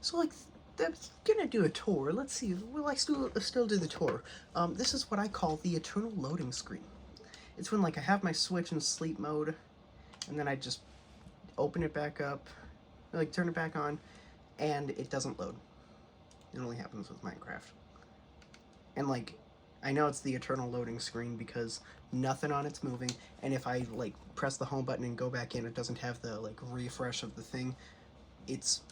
So, like, I'm gonna do a tour. Let's see. Will I still do the tour? This is what I call the eternal loading screen. It's when, like, I have my Switch in sleep mode, and then I just open it back up, like, turn it back on, and it doesn't load. It only happens with Minecraft. And, like, I know it's the eternal loading screen because nothing on it's moving, and if I, like, press the home button and go back in, it doesn't have the, like, refresh of the thing. It's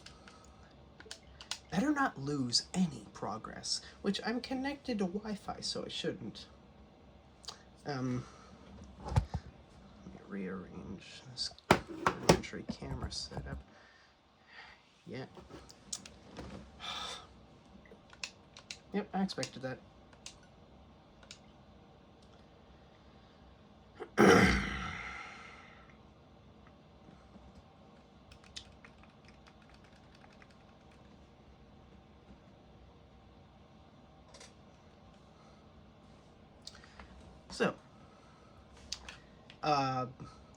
better not lose any progress, which I'm connected to Wi-Fi, so I shouldn't. Let me rearrange this elementary camera setup. Yeah. Yep, I expected that. So,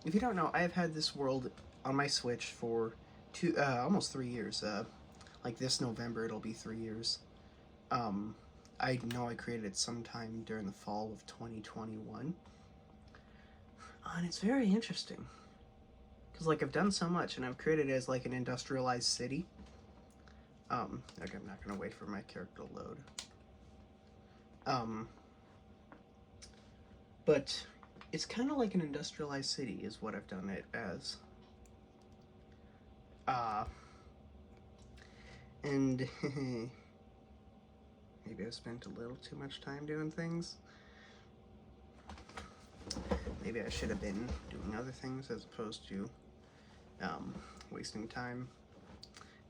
if you don't know, I have had this world on my Switch for almost 3 years. Like this November, it'll be 3 years. Um, I know I created it sometime during the fall of 2021, and it's very interesting because like I've done so much, and I've created it as like an industrialized city. Okay, I'm not gonna wait for my character to load. Um, but it's kind of like an industrialized city, is what I've done it as. Uh, and maybe I spent a little too much time doing things. Maybe I should have been doing other things as opposed to wasting time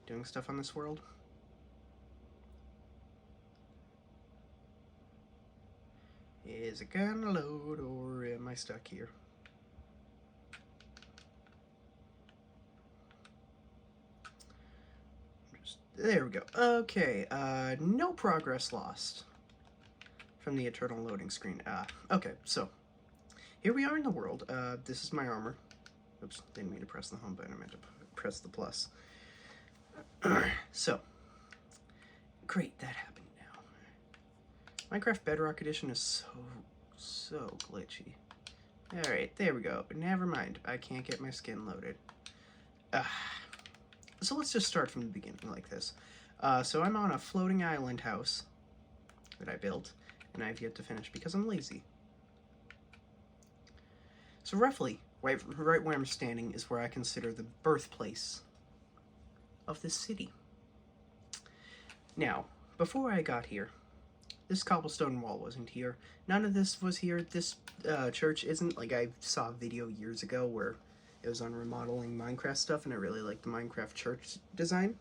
doing stuff on this world. Is it gonna load or am I stuck here? There we go. Okay, no progress lost from the eternal loading screen. Okay, so here we are in the world. This is my armor. Oops, didn't mean to press the home button. I meant to press the plus. So, great, that happened now. Minecraft Bedrock Edition is so glitchy. Alright, there we go. Never mind, I can't get my skin loaded. So let's just start from the beginning like this. So I'm on a floating island house that I built, and I've yet to finish because I'm lazy. So roughly, right where I'm standing is where I consider the birthplace of this city. Now, before I got here, this cobblestone wall wasn't here. None of this was here. This church isn't. Like, I saw a video years ago where it was on remodeling Minecraft stuff, and I really liked the Minecraft church design.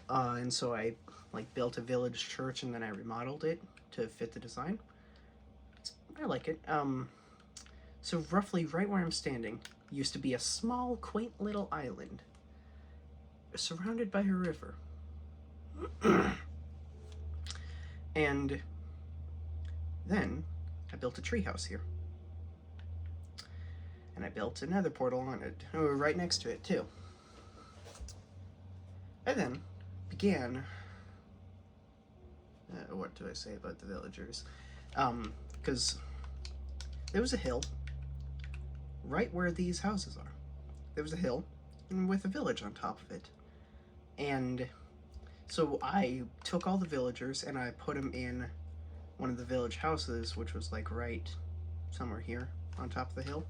And so I like built a village church and then I remodeled it to fit the design. I like it. So roughly right where I'm standing used to be a small, quaint little island surrounded by a river. And then I built a treehouse here. And I built another portal on it, right next to it too. I then began. What do I say about the villagers? Because there was a hill right where these houses are. There was a hill with a village on top of it. And so I took all the villagers and I put them in one of the village houses, which was like right somewhere here on top of the hill.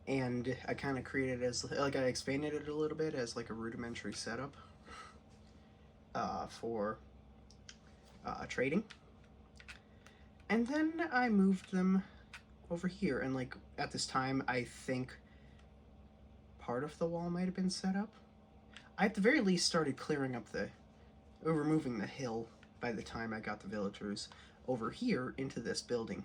And I kind of created it as, like, I expanded it a little bit as like a rudimentary setup for trading. And then I moved them over here, and like at this time I think part of the wall might have been set up. I at the very least started clearing up removing the hill by the time I got the villagers over here into this building.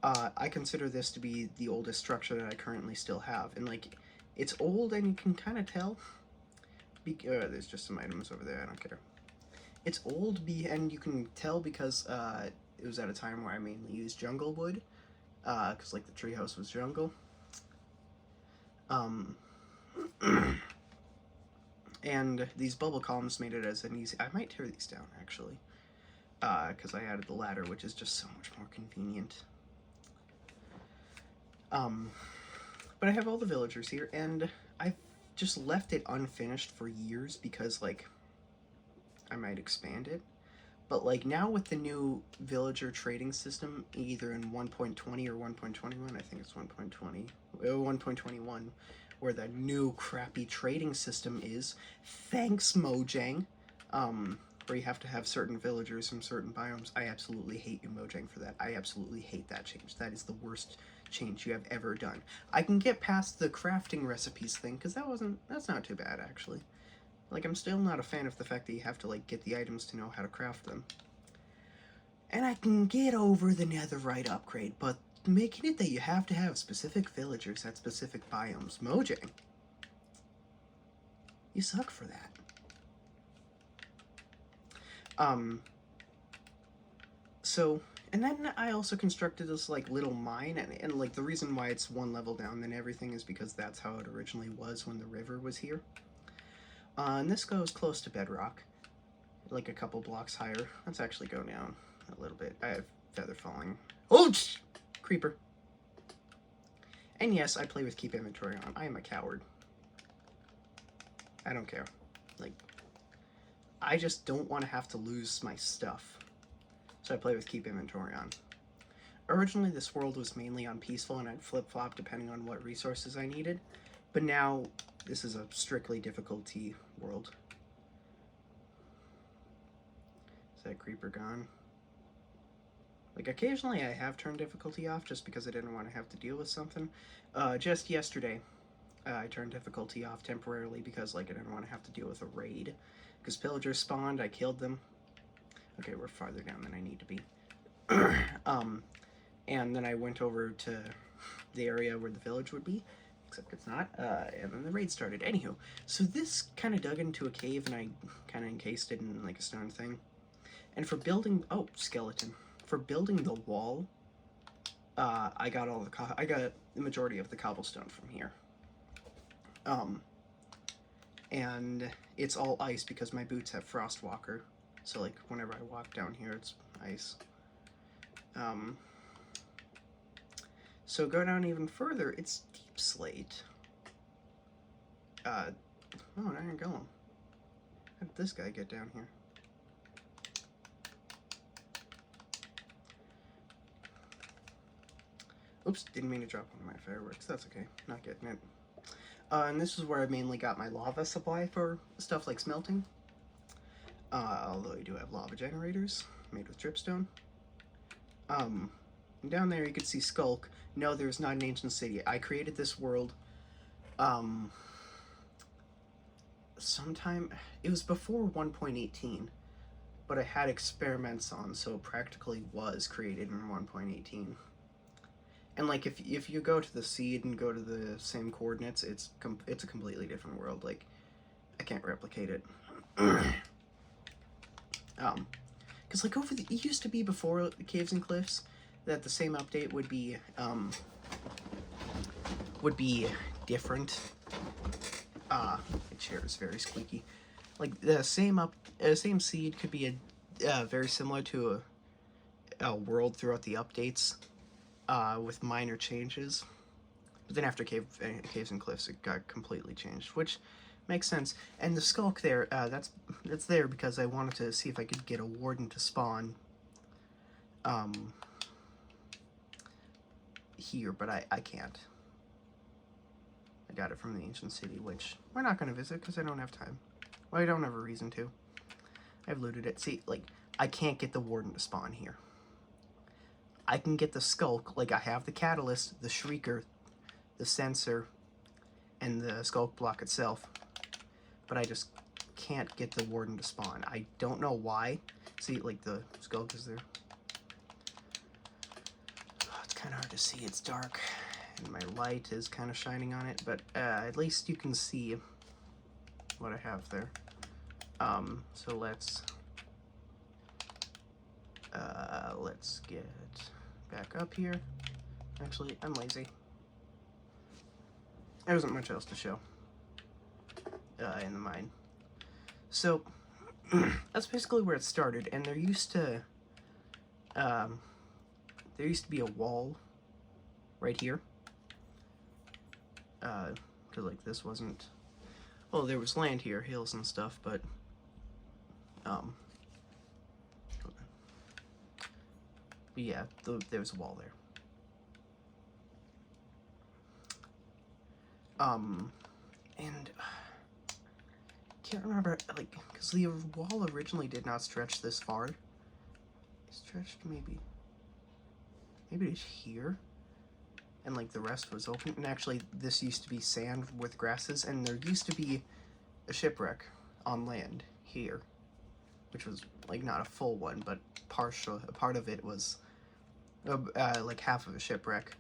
I consider this to be the oldest structure that I currently still have, and like it's old and you can kind of tell. There's just some items over there, I don't care. It's old and you can tell because it was at a time where I mainly used jungle wood, because like the treehouse was jungle. And these bubble columns made it as an easy... I might tear these down, actually. Because I added the ladder, which is just so much more convenient. But I have all the villagers here, and I've just left it unfinished for years because, like, I might expand it. But, like, now with the new villager trading system, either in 1.20 or 1.21, I think it's 1.20, 1.21, where the new crappy trading system is, thanks Mojang, where you have to have certain villagers from certain biomes. I absolutely hate you, Mojang, for that. I absolutely hate that change. That is the worst change you have ever done. I can get past the crafting recipes thing, because that's not too bad, actually. Like, I'm still not a fan of the fact that you have to, like, get the items to know how to craft them. And I can get over the netherite upgrade, but making it that you have to have specific villagers at specific biomes, Mojang, you suck for that. So, and then I also constructed this, like, little mine, and like, the reason why it's one level down than everything is because that's how it originally was when the river was here. And this goes close to bedrock, like a couple blocks higher. Let's actually go down a little bit. I have feather falling. Oh, creeper. And yes, I play with keep inventory on. I am a coward. I don't care. Like, I just don't want to have to lose my stuff. So I play with keep inventory on. Originally, this world was mainly on peaceful, and I'd flip-flop depending on what resources I needed. But now, this is a strictly difficulty world. Is that creeper gone? Like, occasionally I have turned difficulty off just because I didn't want to have to deal with something. Just yesterday, I turned difficulty off temporarily because, like, I didn't want to have to deal with a raid. Because pillagers spawned, I killed them. Okay, we're farther down than I need to be. And then I went over to the area where the village would be, except it's not, and then the raid started. Anywho, so this kind of dug into a cave, and I kind of encased it in, like, a stone thing. And for building... Oh, skeleton. For building the wall, I got the majority of the cobblestone from here. And it's all ice because my boots have Frostwalker. So, like, whenever I walk down here, it's ice. So go down even further, it's deep slate. Oh, now I'm going. How did this guy get down here? Oops, didn't mean to drop one of my fireworks. That's okay, not getting it. And this is where I mainly got my lava supply for stuff like smelting. Although I do have lava generators made with dripstone. And down there you can see Skulk. No, there's not an ancient city. I created this world sometime... It was before 1.18, but I had experiments on, so it practically was created in 1.18. And, like, if you go to the seed and go to the same coordinates, it's a completely different world. Like, I can't replicate it. Because, like, it used to be before the Caves and Cliffs that the same update would be different. My chair is very squeaky. Like, the same seed could be very similar to a world throughout the updates, with minor changes. But then after Caves and Cliffs, it got completely changed, which makes sense. And the Skulk there, that's there because I wanted to see if I could get a warden to spawn here, but I can't. I got it from the ancient city, which we're not going to visit because I don't have time. Well, I don't have a reason to. I've looted it. See, like, I can't get the warden to spawn here. I can get the Skulk, like, I have the Catalyst, the Shrieker, the Sensor, and the Skulk block itself, but I just can't get the warden to spawn. I don't know why. See, like, the Skulk is there. Oh, it's kind of hard to see. It's dark, and my light is kind of shining on it, but at least you can see what I have there. So let's get back up here. Actually, I'm lazy. There wasn't much else to show in the mine. So that's basically where it started, and there used to be a wall right here, because like this wasn't, well, there was land here, hills and stuff, but yeah, there was a wall there. And can't remember, like, because the wall originally did not stretch this far. It stretched maybe to here, and like the rest was open. And actually, this used to be sand with grasses, and there used to be a shipwreck on land here, which was like not a full one, but a part of it was like half of a shipwreck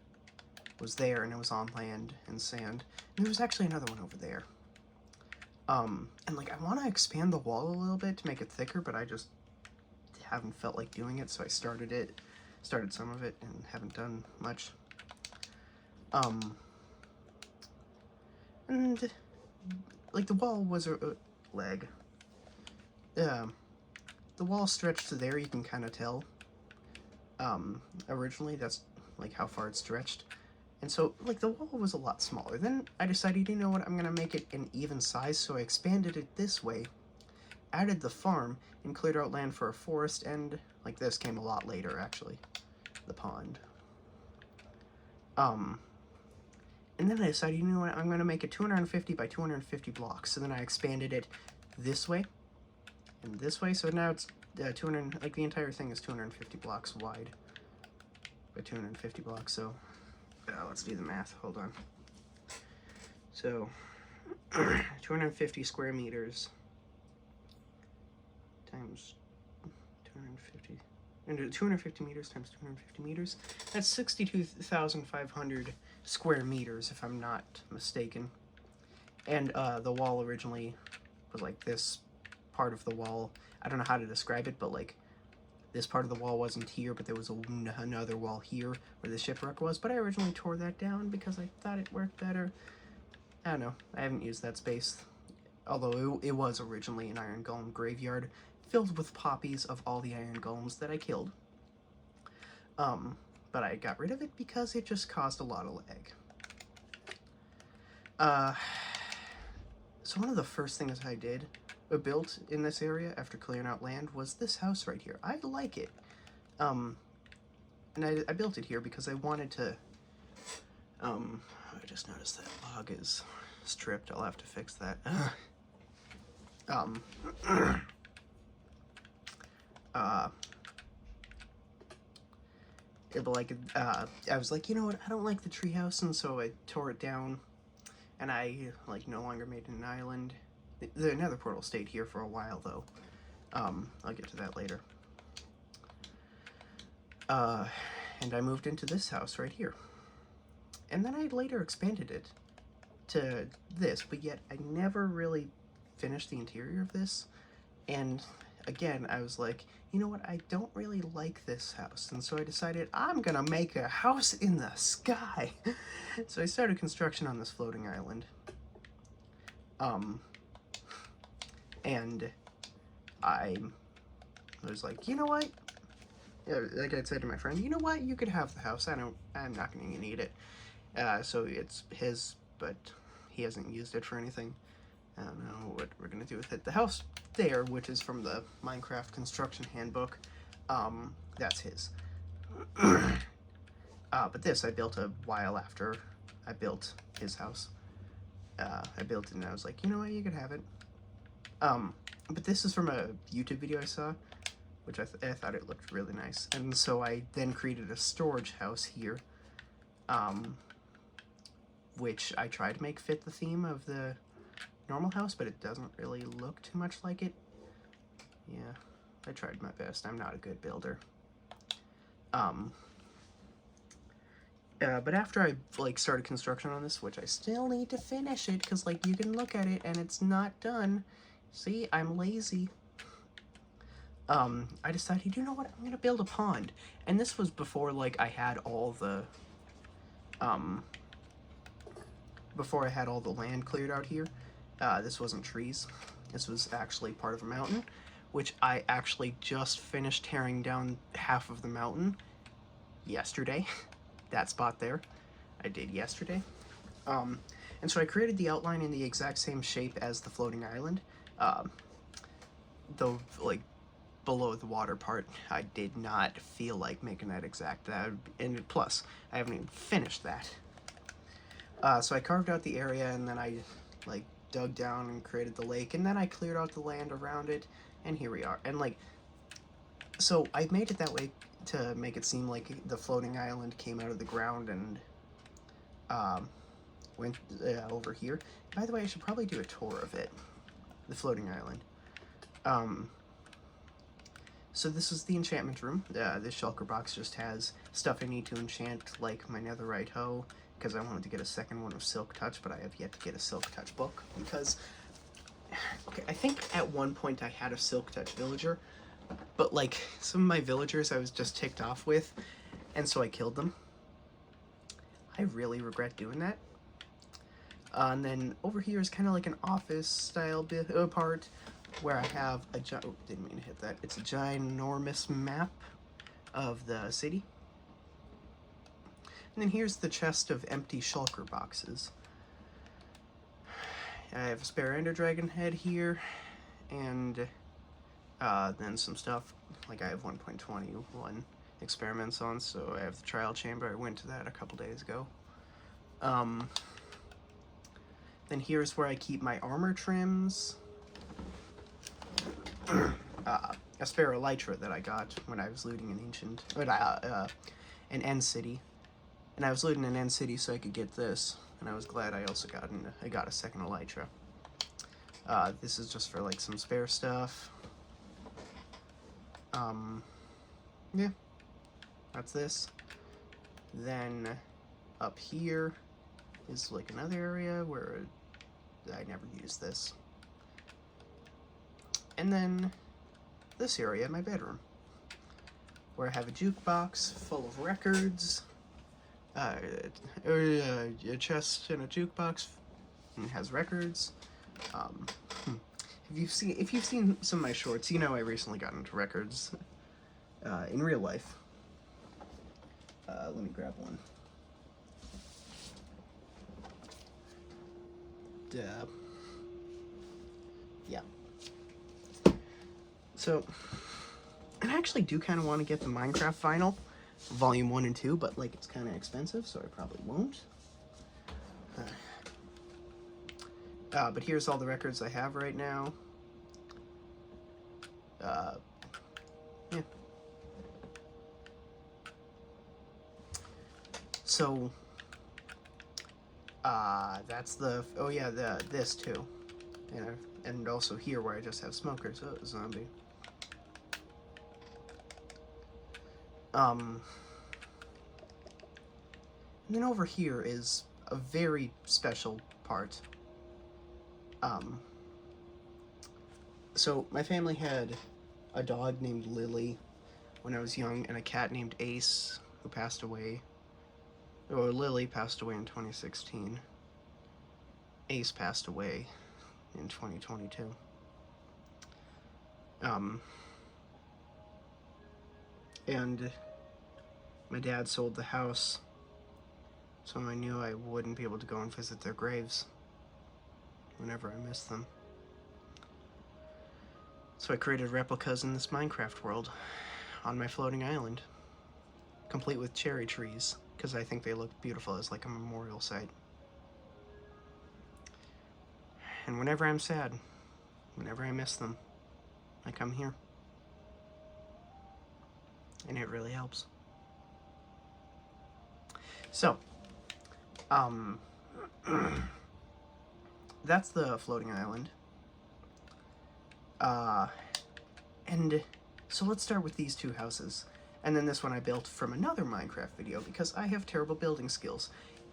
was there, and it was on land and sand. And there was actually another one over there. And like I want to expand the wall a little bit to make it thicker, but I just haven't felt like doing it, so I started some of it and haven't done much. And like the wall was a leg. The wall stretched to there, you can kind of tell. Originally, that's like how far it stretched. And so, like, the wall was a lot smaller. Then I decided, you know what, I'm going to make it an even size, so I expanded it this way, added the farm, and cleared out land for a forest, and, like, this came a lot later, actually. The pond. And then I decided, you know what, I'm going to make it 250 by 250 blocks. So then I expanded it this way, and this way, so now it's 200, like, the entire thing is 250 blocks wide by 250 blocks, so... let's do the math. Hold on. So, 250 square meters times 250, and 250 meters times 250 meters. That's 62,500 square meters, if I'm not mistaken. And the wall originally was like this part of the wall. I don't know how to describe it, but like this part of the wall wasn't here, but there was another wall here where the shipwreck was, but I originally tore that down because I thought it worked better. I don't know, I haven't used that space, although it was originally an iron golem graveyard filled with poppies of all the iron golems that I killed. But I got rid of it because it just caused a lot of lag. So one of the first things I did built in this area after clearing out land was this house right here. I like it. And I built it here because I wanted to, I just noticed that log is stripped. I'll have to fix that. I was like, you know what, I don't like the treehouse, and so I tore it down, and I, like, no longer made an island. The nether portal stayed here for a while, though. I'll get to that later. And I moved into this house right here. And then I later expanded it to this, but yet I never really finished the interior of this. And again, I was like, you know what, I don't really like this house. And so I decided I'm gonna make a house in the sky. So I started construction on this floating island. And I was like, you know what? Like I said to my friend, you know what? You could have the house. I'm not going to need it. So it's his, but he hasn't used it for anything. I don't know what we're going to do with it. The house there, which is from the Minecraft construction handbook, that's his. But this I built a while after I built his house. I built it and I was like, you know what? You could have it. But this is from a YouTube video I saw, which I thought it looked really nice. And so I then created a storage house here, which I tried to make fit the theme of the normal house, but it doesn't really look too much like it. Yeah, I tried my best. I'm not a good builder. But after I, like, started construction on this, which I still need to finish it, because, like, you can look at it and it's not done. See, I'm lazy. I decided, you know what, I'm gonna build a pond. And this was before, like, I had all the, before I had all the land cleared out here. This wasn't trees. This was actually part of a mountain, which I actually just finished tearing down half of the mountain yesterday. That spot there, I did yesterday. And so I created the outline in the exact same shape as the floating island. Though, like, below the water part, I did not feel like making that exact. And plus, I haven't even finished that. So I carved out the area, and then I, like, dug down and created the lake, and then I cleared out the land around it, and here we are. And, like, so I made it that way to make it seem like the floating island came out of the ground and went over here. By the way, I should probably do a tour of it, the floating island. So this is the enchantment room. This shulker box just has stuff I need to enchant, like my netherite hoe, because I wanted to get a second one of Silk Touch, but I have yet to get a Silk Touch book, because, okay, I think at one point I had a Silk Touch villager, but, like, some of my villagers I was just ticked off with, and so I killed them. I really regret doing that. And then over here is kind of like an office-style part, where I have a didn't mean to hit that. It's a ginormous map of the city. And then here's the chest of empty shulker boxes. I have a spare ender dragon head here, and then some stuff, like I have 1.21 experiments on, so I have the trial chamber. I went to that a couple days ago. Then here's where I keep my armor trims. A spare elytra that I got when I was looting an end city, and I was looting an end city so I could get this, and I was glad I also got a second elytra. This is just for, like, some spare stuff. Yeah, that's this. Then up here is, like, another area where I never use this. And then this area, my bedroom, where I have a jukebox full of records, a chest and a jukebox, and it has records. If you've seen some of my shorts, you know I recently got into records in real life. Let me grab one. Yeah. So, and I actually do kind of want to get the Minecraft Vinyl, Volume 1 and 2, but, like, it's kind of expensive, so I probably won't. But here's all the records I have right now. Yeah. So, that's this too. And also here where I just have smokers, zombie. And then over here is a very special part. So my family had a dog named Lily when I was young, and a cat named Ace, who passed away. Or Lily passed away in 2016. Ace passed away in 2022. And my dad sold the house, so I knew I wouldn't be able to go and visit their graves whenever I missed them. So I created replicas in this Minecraft world on my floating island, complete with cherry trees, because I think they look beautiful as, like, a memorial site. And whenever I'm sad, whenever I miss them, I come here. And it really helps. So, that's the floating island. And so let's start with these two houses. And then this one I built from another Minecraft video, because I have terrible building skills.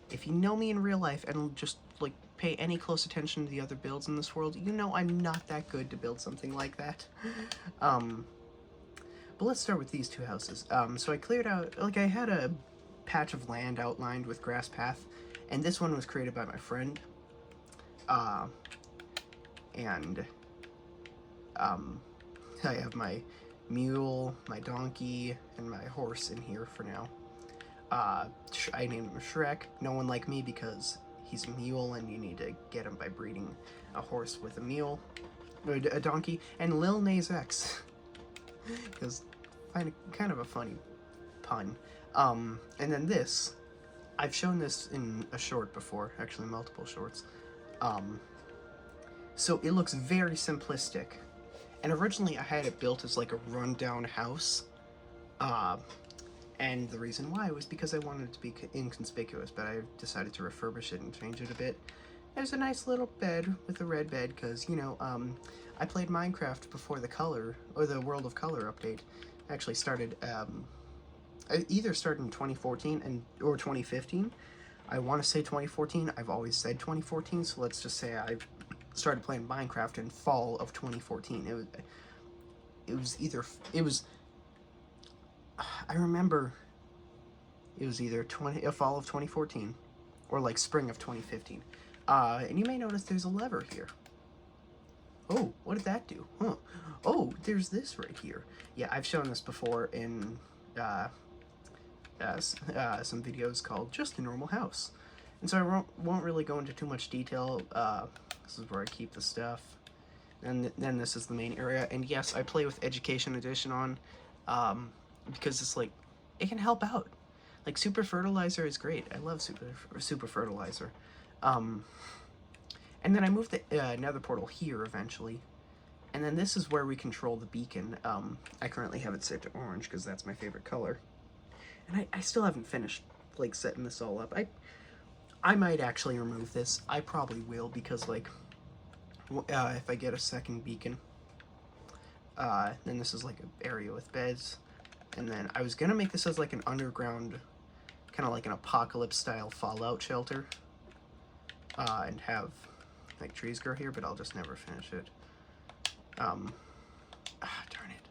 If you know me in real life and just, like, pay any close attention to the other builds in this world, you know I'm not that good to build something like that. But let's start with these two houses. So I cleared out, like, I had a patch of land outlined with grass path, and this one was created by my friend. and I have my mule, my donkey, and my horse in here for now. I named him Shrek. No one like me because he's a mule, and you need to get him by breeding a horse with a mule, a donkey, and Lil Nas X, because kind of a funny pun. And then this, I've shown this in a short before, actually multiple shorts. So it looks very simplistic. And originally I had it built as like a rundown house. And the reason why was because I wanted it to be inconspicuous, but I decided to refurbish it and change it a bit. There's a nice little bed with a red bed, because, you know, I played Minecraft before the World of Color update. I actually started, I either started in 2014 or 2015. I want to say 2014. I've always said 2014, so let's just say I started playing Minecraft in fall of 2014. I remember it was either fall of 2014 or like spring of 2015. And you may notice there's a lever here. Oh, what did that do? Huh. Oh, there's this right here. Yeah, I've shown this before in some videos called Just a Normal House. And so I won't really go into too much detail. This is where I keep the stuff. And then this is the main area. And yes, I play with Education Edition on, because it's like, it can help out. Like, Super Fertilizer is great. I love Super Fertilizer. And then I moved the nether portal here eventually. And then this is where we control the beacon. I currently have it set to orange because that's my favorite color. And I still haven't finished, like, setting this all up. I might actually remove this. I probably will, because, like, if I get a second beacon, then this is like an area with beds. And then I was gonna make this as like an underground, kind of like an apocalypse style Fallout shelter, and have like trees grow here, but I'll just never finish it. Darn it.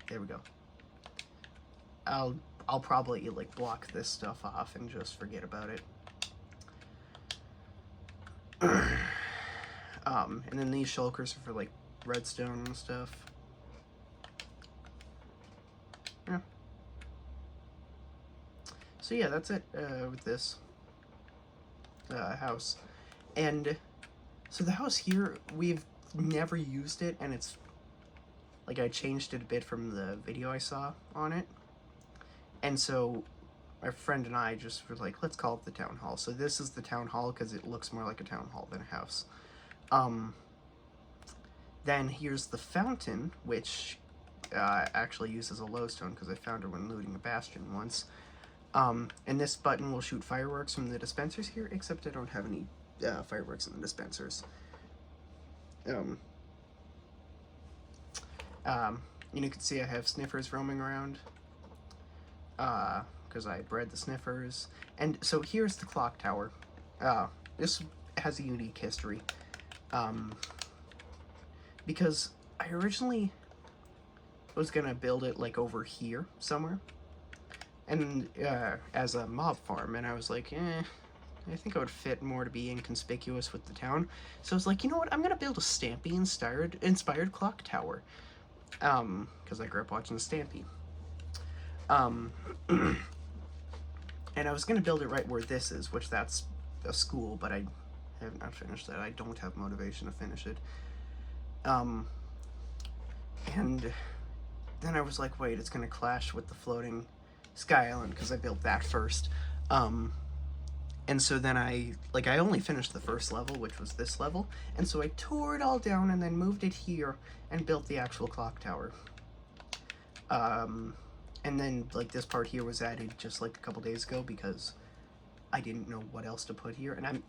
There we go. I'll probably like block this stuff off and just forget about it. And then these shulkers are for like redstone and stuff. Yeah. So yeah, that's it with this house. And so the house here, we've never used it, and it's like I changed it a bit from the video I saw on it. And so my friend and I just were like, let's call it the town hall. So this is the town hall because it looks more like a town hall than a house. Then here's the fountain, which actually uses a lowstone because I found her when looting a bastion once. And this button will shoot fireworks from the dispensers here, except I don't have any fireworks in the dispensers. You can see I have sniffers roaming around, because I bred the sniffers. And so here's the clock tower. This has a unique history, because I originally was gonna build it like over here somewhere, and as a mob farm, and I was like, I think I would fit more to be inconspicuous with the town. So I was like, you know what, I'm gonna build a Stampy inspired clock tower, because I grew up watching Stampy. And I was gonna build it right where this is, which that's a school, but I have not finished that. I don't have motivation to finish it. And then I was like, wait, it's gonna clash with the floating Sky Island, because I built that first. And so then I only finished the first level, which was this level, and so I tore it all down and then moved it here and built the actual clock tower. And then like this part here was added just like a couple days ago because I didn't know what else to put here, and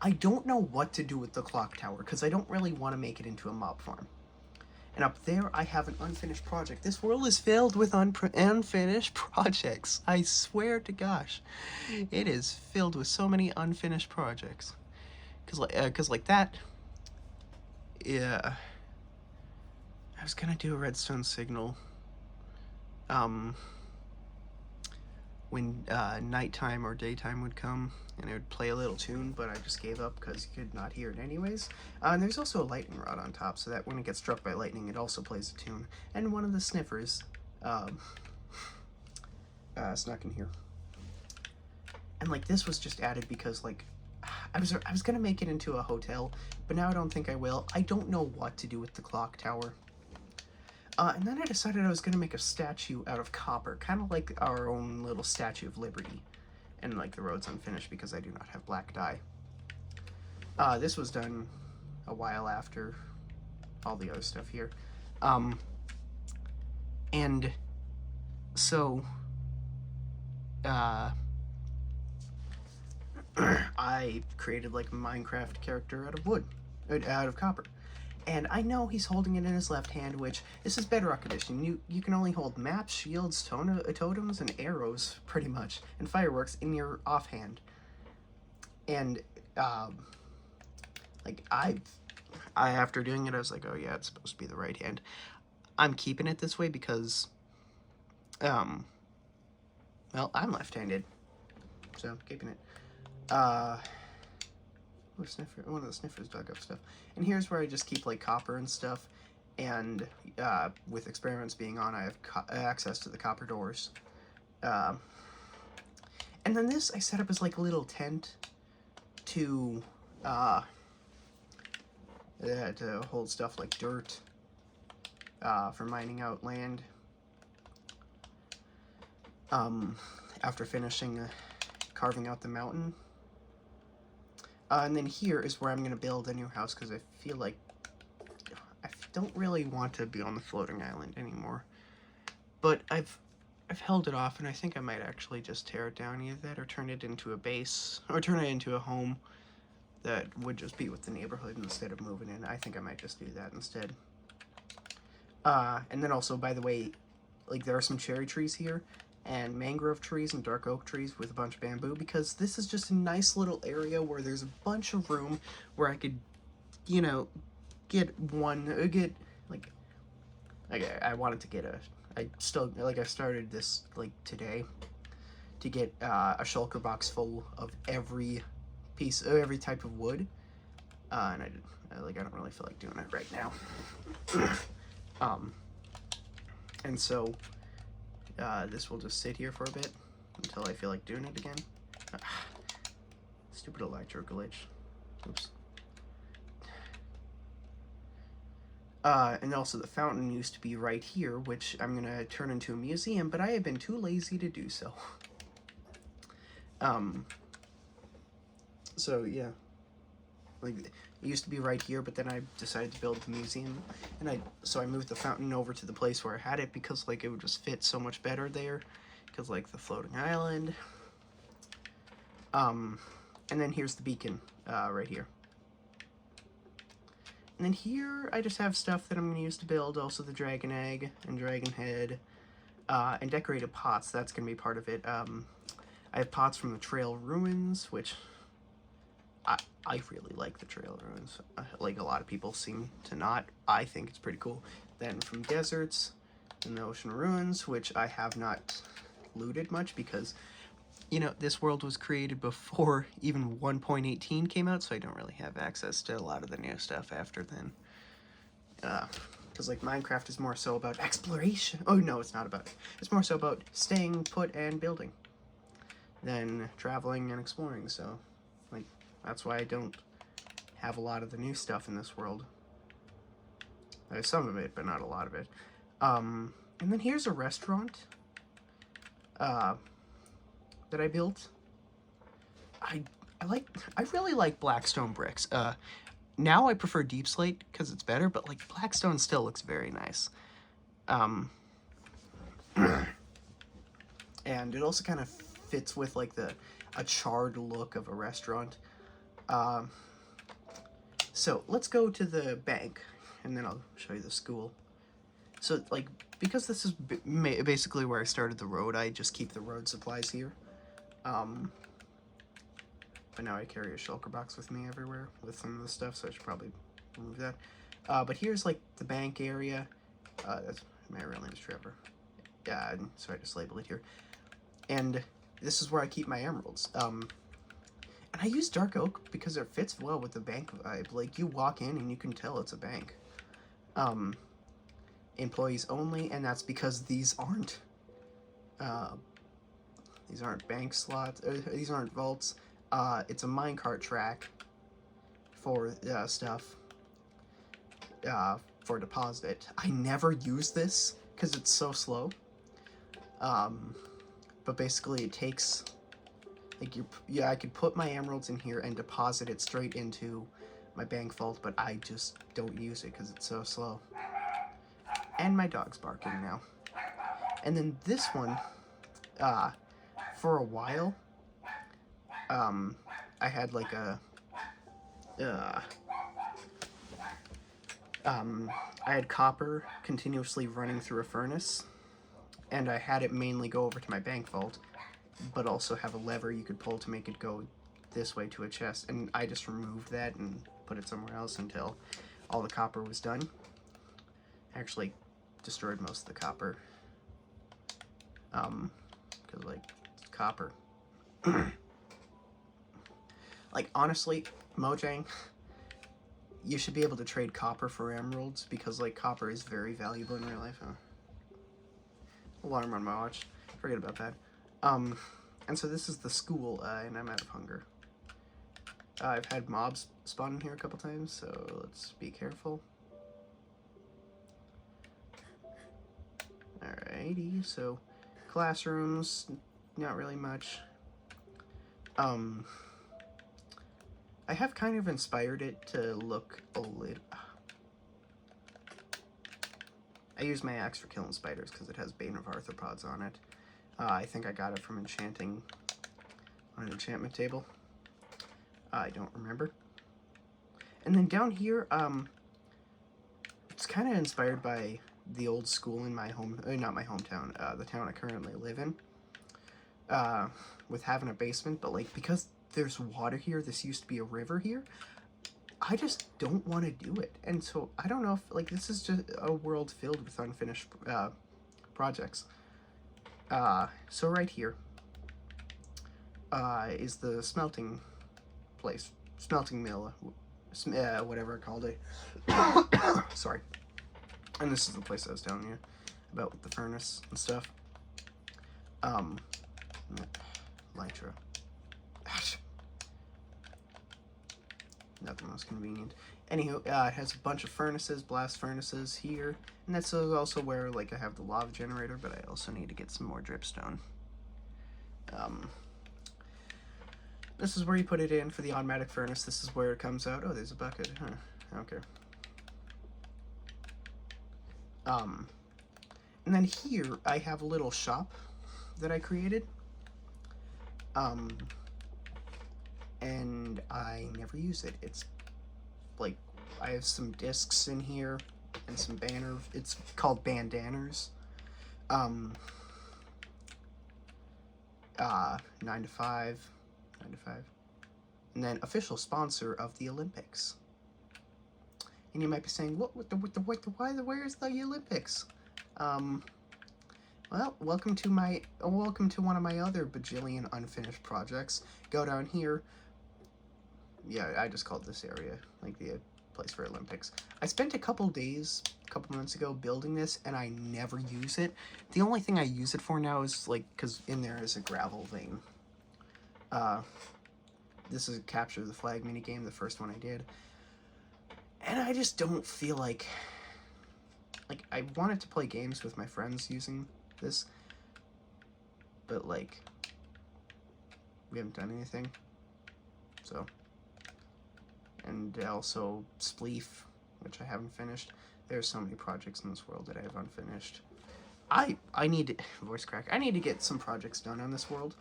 I don't know what to do with the clock tower because I don't really want to make it into a mob farm. And up there, I have an unfinished project. This world is filled with unfinished projects. I swear to gosh, it is filled with so many unfinished projects. Cause like that, yeah. I was gonna do a redstone signal. when nighttime or daytime would come, and it would play a little tune, but I just gave up because you could not hear it anyways. And there's also a lightning rod on top, so that when it gets struck by lightning, it also plays a tune. And one of the sniffers snuck in here. And like this was just added because like I was gonna make it into a hotel, but now I don't think I will. I don't know what to do with the clock tower. And then I decided I was gonna make a statue out of copper, kind of like our own little Statue of Liberty. And like the road's unfinished because I do not have black dye. This was done a while after all the other stuff here. And so I created like a Minecraft character out of wood, out of copper. And I know he's holding it in his left hand, which this is Bedrock Edition. You can only hold maps, shields, totems, and arrows, pretty much, and fireworks in your offhand. And like after doing it, I was like, oh yeah, it's supposed to be the right hand. I'm keeping it this way because, well, I'm left-handed, so I'm keeping it. One of the sniffers dug up stuff. And here's where I just keep like copper and stuff. And with experiments being on, I have access to the copper doors. And then this I set up as like a little tent to hold stuff like dirt for mining out land. After finishing carving out the mountain. And then here is where I'm going to build a new house because I feel like I don't really want to be on the floating island anymore. But I've held it off, and I think I might actually just tear it down, either that or turn it into a base, or turn it into a home that would just be with the neighborhood instead of moving in. I think I might just do that instead. And then also, by the way, like there are some cherry trees here, and mangrove trees and dark oak trees with a bunch of bamboo, because this is just a nice little area where there's a bunch of room where I could, you know, I wanted to get I started this like today to get a shulker box full of every type of wood, and I don't really feel like doing it right now. And so this will just sit here for a bit until I feel like doing it again. Stupid electro glitch. Oops. And also the fountain used to be right here, which I'm gonna turn into a museum, but I have been too lazy to do so. So yeah, like it used to be right here, but then I decided to build the museum, and so I moved the fountain over to the place where I had it because like it would just fit so much better there, because like the floating island. And then here's the beacon right here. And then here I just have stuff that I'm going to use to build, also the dragon egg and dragon head, and decorated pots. That's going to be part of it. I have pots from the Trail Ruins, which I really like the Trail Ruins. Like a lot of people seem to not. I think it's pretty cool. Then from Deserts and the Ocean Ruins, which I have not looted much because, you know, this world was created before even 1.18 came out, so I don't really have access to a lot of the new stuff after then. Because, like, Minecraft is more so about exploration. Oh, no, it's not about it. It's more so about staying put and building than traveling and exploring, so, like, that's why I don't have a lot of the new stuff in this world. There's some of it, but not a lot of it. And then here's a restaurant that I built. I really like Blackstone bricks. Now I prefer Deep Slate because it's better, but like Blackstone still looks very nice. And it also kind of fits with like a charred look of a restaurant. So let's go to the bank, and then I'll show you the school. So like, because this is basically where I started the road, I just keep the road supplies here. But now I carry a shulker box with me everywhere with some of the stuff, so I should probably remove that. But here's like the bank area. That's my real name is Trevor. Yeah, so I just labeled it here. And this is where I keep my emeralds. And I use dark oak because it fits well with the bank vibe. Like, you walk in and you can tell it's a bank. Employees only, and that's because these aren't bank slots. These aren't vaults. It's a minecart track for stuff for deposit. I never use this because it's so slow. But basically, it takes like I could put my emeralds in here and deposit it straight into my bank vault, but I just don't use it because it's so slow. And my dog's barking now. And then this one, for a while, I had like I had copper continuously running through a furnace, and I had it mainly go over to my bank vault, but also have a lever you could pull to make it go this way to a chest, and I just removed that and put it somewhere else until all the copper was done. Actually destroyed most of the copper, because like, it's copper. Like, honestly, Mojang, you should be able to trade copper for emeralds, because like, copper is very valuable in real life. Alarm on my watch, forget about that. And so this is the school, and I'm out of hunger. I've had mobs spawn in here a couple times, so let's be careful. Alrighty, so classrooms, not really much. I have kind of inspired it to look a little... I use my axe for killing spiders because it has Bane of Arthropods on it. I think I got it from enchanting on an enchantment table. I don't remember. And then down here, it's kind of inspired by the old school in my home, not my hometown, the town I currently live in, with having a basement, but like, because there's water here, this used to be a river here, I just don't want to do it. And so I don't know if, like, this is just a world filled with unfinished projects. So right here is the smelting place, smelting mill, whatever I called it. Sorry. And this is the place I was telling you about with the furnace and stuff. Nitro. Not the most convenient. Anywho, it has a bunch of furnaces, blast furnaces here, and that's also where, like, I have the lava generator, but I also need to get some more dripstone. This is where you put it in for the automatic furnace. This is where it comes out. Oh, there's a bucket. Huh. Okay. And then here, I have a little shop that I created. And I never use it. It's like, I have some discs in here and some banners. It's called bandanas. 9 to 5. And then official sponsor of the Olympics. And you might be saying, where's the Olympics? Well, welcome to one of my other bajillion unfinished projects. Go down here. Yeah, I just called this area like the place for Olympics. I spent a couple months ago building this, and I never use it. The only thing I use it for now is, like, because in there is a gravel vein. This is a capture the flag minigame, the first one I did. And I just don't feel like I wanted to play games with my friends using this, but like, we haven't done anything. So, and also Spleef, which I haven't finished. There's so many projects in this world that I have unfinished. I need to, voice crack, I need to get some projects done on this world.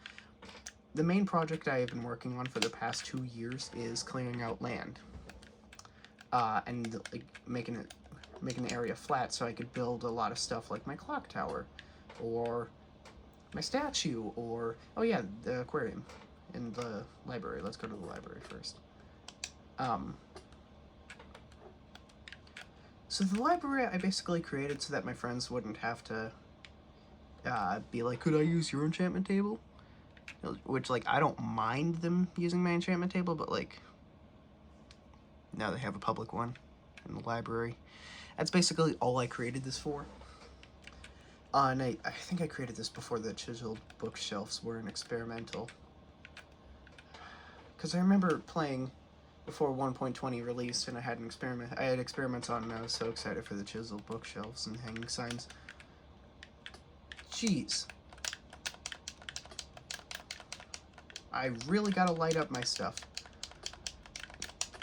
The main project I have been working on for the past 2 years is clearing out land. And like making the area flat so I could build a lot of stuff like my clock tower, or my statue, or, oh yeah, the aquarium in the library. Let's go to the library first. So the library I basically created so that my friends wouldn't have to be like, could I use your enchantment table? which, like, I don't mind them using my enchantment table, but, like, now they have a public one in the library. That's basically all I created this for. And I think I created this before the chiseled bookshelves were an experimental. Because I remember playing before 1.20 released, and I had experiments on, and I was so excited for the chiseled bookshelves and hanging signs. Jeez. I really gotta light up my stuff.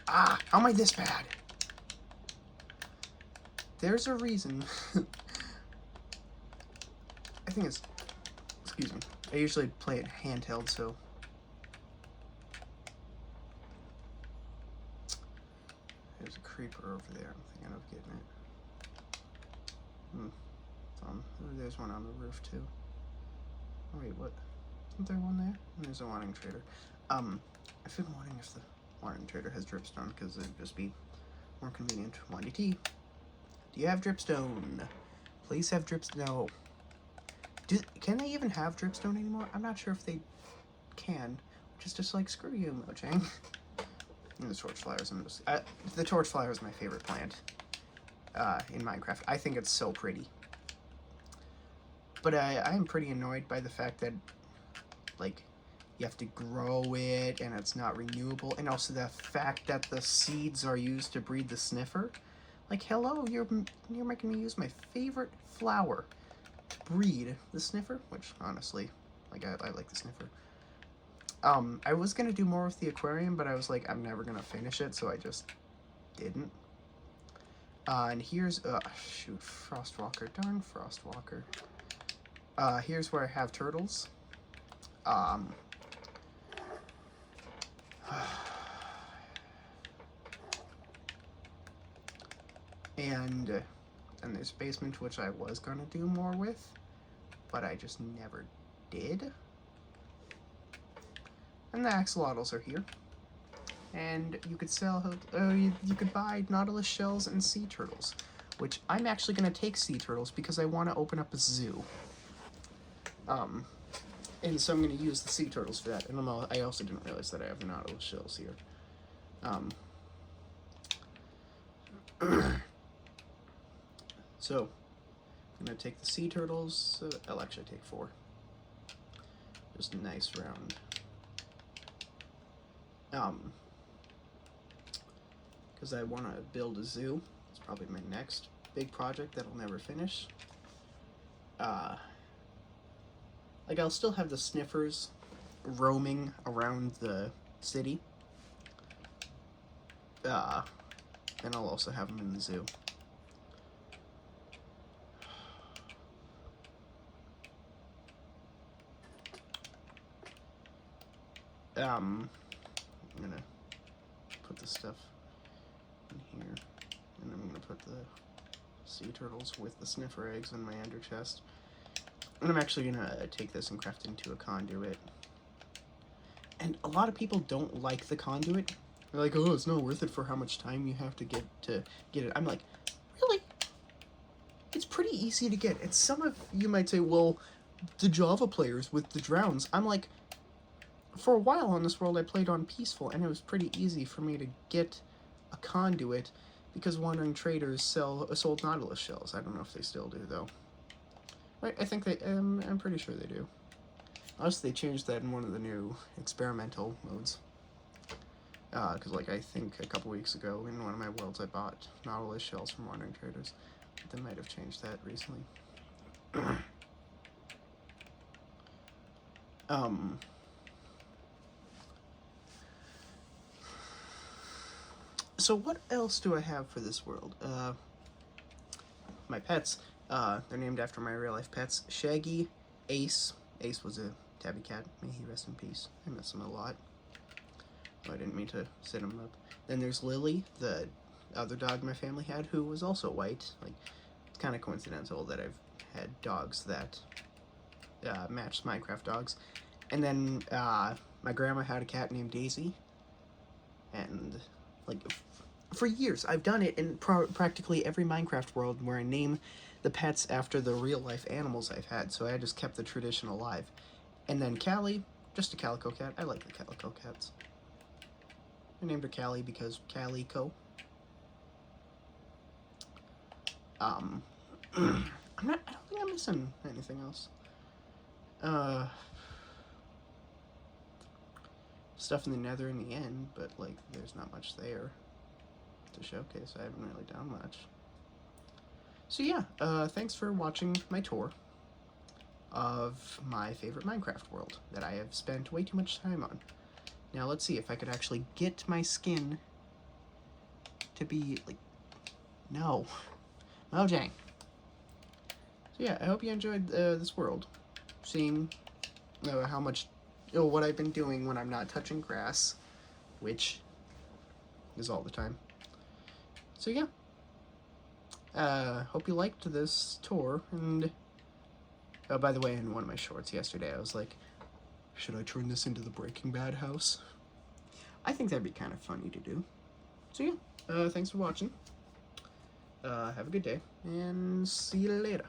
Ah, how am I this bad? There's a reason. I think it's... Excuse me. I usually play it handheld, so... There's a creeper over there. I'm thinking of getting it. There's one on the roof, too. Oh, wait, what? Isn't there one there? There's a Wandering Trader. I've been wondering if the Wandering Trader has dripstone, because it'd just be more convenient. 1DT. Do you have dripstone? Please have dripstone. No. Can they even have dripstone anymore? I'm not sure if they can. Which is just like, screw you, Mojang. And the torch flowers. The torch flower is my favorite plant in Minecraft. I think it's so pretty. But I am pretty annoyed by the fact that, like, you have to grow it, and it's not renewable, and also the fact that the seeds are used to breed the sniffer. Like, hello, you're making me use my favorite flower to breed the sniffer, which, honestly, like, I like the sniffer. I was gonna do more with the aquarium, but I was like, I'm never gonna finish it, so I just didn't. And here's, shoot, Frostwalker, darn Frostwalker. Here's where I have turtles. And this basement, which I was gonna do more with, but I just never did. And the axolotls are here. And you could sell, you could buy nautilus shells and sea turtles, which I'm actually gonna take sea turtles because I want to open up a zoo. And so I'm going to use the sea turtles for that. And I also didn't realize that I have the nautilus shells here. So, I'm going to take the sea turtles. I'll actually take 4. Just a nice round. Because I want to build a zoo. It's probably my next big project that I'll never finish. Like, I'll still have the sniffers roaming around the city. And I'll also have them in the zoo. I'm gonna put the stuff in here, and I'm gonna put the sea turtles with the sniffer eggs in my ender chest. And I'm actually gonna take this and craft into a conduit. And a lot of people don't like the conduit. They're like, oh, it's not worth it for how much time you have to get it. I'm like, really? It's pretty easy to get. It's some of you might say, well, the Java players with the drowns. I'm like, for a while on this world I played on peaceful, and it was pretty easy for me to get a conduit because Wandering Traders sold nautilus shells. I don't know if they still do though. I think they, I'm pretty sure they do. Unless they changed that in one of the new experimental modes. Because, like, I think a couple weeks ago in one of my worlds I bought nautilus shells from Wandering Traders. But they might have changed that recently. So what else do I have for this world? My pets. They're named after my real-life pets. Shaggy, Ace. Ace was a tabby cat. May he rest in peace. I miss him a lot. Oh, I didn't mean to set him up. Then there's Lily, the other dog my family had, who was also white. Like, it's kind of coincidental that I've had dogs that matched Minecraft dogs. And then my grandma had a cat named Daisy. And, like, for years I've done it in practically every Minecraft world where I name the pets after the real-life animals I've had. So I just kept the tradition alive. And then Callie, Just a calico cat. I like the calico cats. I named her Callie because calico. I don't think I'm missing anything else. Stuff in the nether in the end, but like there's not much there to showcase. I haven't really done much. So yeah, thanks for watching my tour of my favorite Minecraft world that I have spent way too much time on. Now let's see if I could actually get my skin to be like, no, Mojang. So yeah, I hope you enjoyed this world, seeing how much, what I've been doing when I'm not touching grass, which is all the time. So yeah, hope you liked this tour, and oh, by the way, in one of my shorts yesterday, I was like, should I turn this into the Breaking Bad house? I think that'd be kind of funny to do. So yeah, thanks for watching. Have a good day, and see you later.